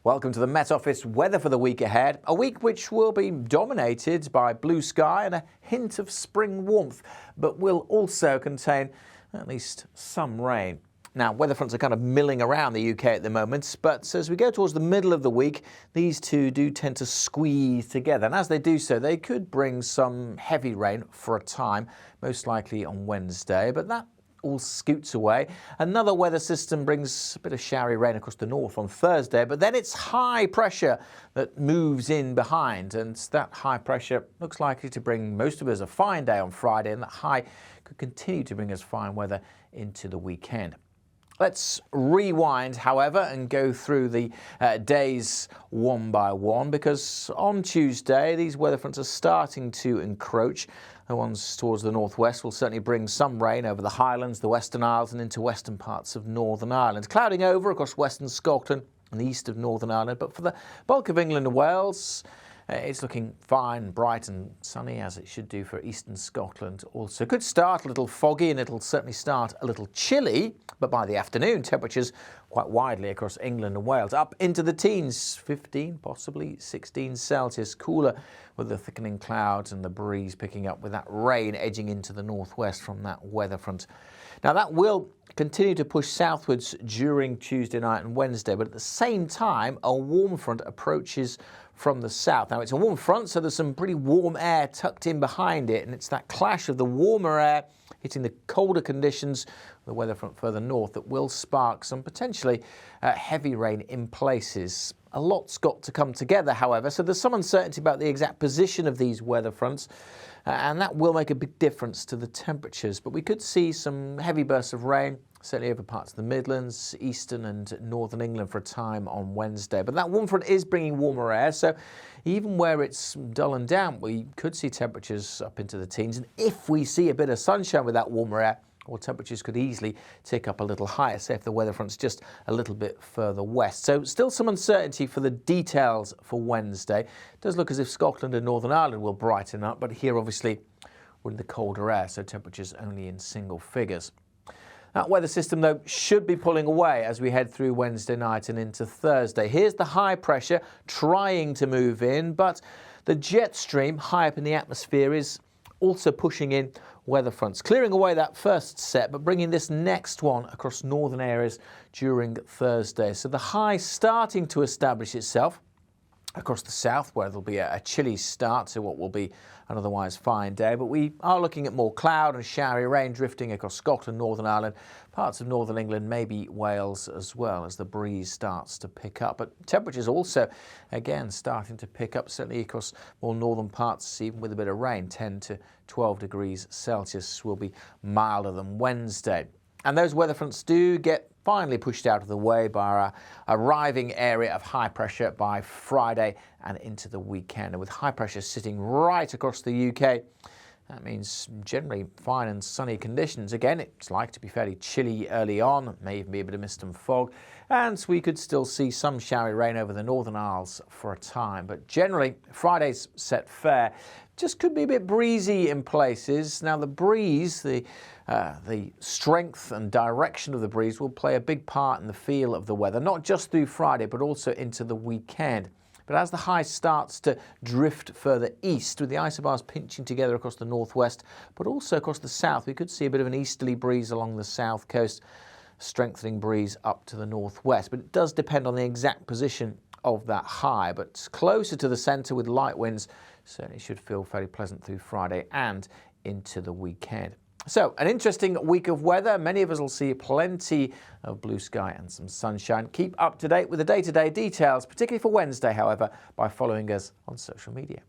Welcome to the Met Office weather for the week ahead. A week which will be dominated by blue sky and a hint of spring warmth, but will also contain at least some rain. Now, weather fronts are kind of milling around the UK at the moment, but as we go towards the middle of the week, these two do tend to squeeze together. And as they do so, they could bring some heavy rain for a time, most likely on Wednesday, but that all scoots away. Another weather system brings a bit of showery rain across the north on Thursday, but then it's high pressure that moves in behind, and that high pressure looks likely to bring most of us a fine day on Friday, and that high could continue to bring us fine weather into the weekend. Let's rewind, however, and go through the days one by one, because on Tuesday these weather fronts are starting to encroach. The ones towards the northwest will certainly bring some rain over the Highlands, the Western Isles and into western parts of Northern Ireland. Clouding over across western Scotland and the east of Northern Ireland, but for the bulk of England and Wales, it's looking fine, bright and sunny, as it should do for eastern Scotland also. Could start a little foggy and it'll certainly start a little chilly, but by the afternoon temperatures quite widely across England and Wales up into the teens, 15, possibly 16 Celsius, cooler with the thickening clouds and the breeze picking up with that rain edging into the northwest from that weather front. Now that will continue to push southwards during Tuesday night and Wednesday, but at the same time a warm front approaches from the south. Now it's a warm front, so there's some pretty warm air tucked in behind it, and it's that clash of the warmer air hitting the colder conditions, the weather front further north, that will spark some potentially heavy rain in places. A lot's got to come together, however, so there's some uncertainty about the exact position of these weather fronts, and that will make a big difference to the temperatures. But we could see some heavy bursts of rain, certainly over parts of the Midlands, eastern and northern England for a time on Wednesday. But that warm front is bringing warmer air, so even where it's dull and damp, we could see temperatures up into the teens. And if we see a bit of sunshine with that warmer air, well, temperatures could easily tick up a little higher, say if the weather front's just a little bit further west. So still some uncertainty for the details for Wednesday. It does look as if Scotland and Northern Ireland will brighten up, but here obviously we're in the colder air, so temperatures only in single figures. That weather system, though, should be pulling away as we head through Wednesday night and into Thursday. Here's the high pressure trying to move in, but the jet stream high up in the atmosphere is also pushing in weather fronts, clearing away that first set, but bringing this next one across northern areas during Thursday. So the high starting to establish itself across the south, where there'll be a chilly start to what will be an otherwise fine day. But we are looking at more cloud and showery rain drifting across Scotland, Northern Ireland, parts of northern England, maybe Wales as well, as the breeze starts to pick up. But temperatures also, again, starting to pick up, certainly across more northern parts, even with a bit of rain. 10 to 12 degrees Celsius will be milder than Wednesday. And those weather fronts do get finally pushed out of the way by our arriving area of high pressure by Friday and into the weekend. And with high pressure sitting right across the UK, that means generally fine and sunny conditions. Again, it's likely to be fairly chilly early on, may even be a bit of mist and fog, and we could still see some showery rain over the Northern Isles for a time. But generally, Friday's set fair. Just could be a bit breezy in places. Now the breeze, the strength and direction of the breeze will play a big part in the feel of the weather, not just through Friday, but also into the weekend. But as the high starts to drift further east, with the isobars pinching together across the northwest, but also across the south, we could see a bit of an easterly breeze along the south coast, strengthening breeze up to the northwest. But it does depend on the exact position of that high, but closer to the centre with light winds certainly should feel fairly pleasant through Friday and into the weekend. So an interesting week of weather. Many of us will see plenty of blue sky and some sunshine. Keep up to date with the day-to-day details, particularly for Wednesday, however, by following us on social media.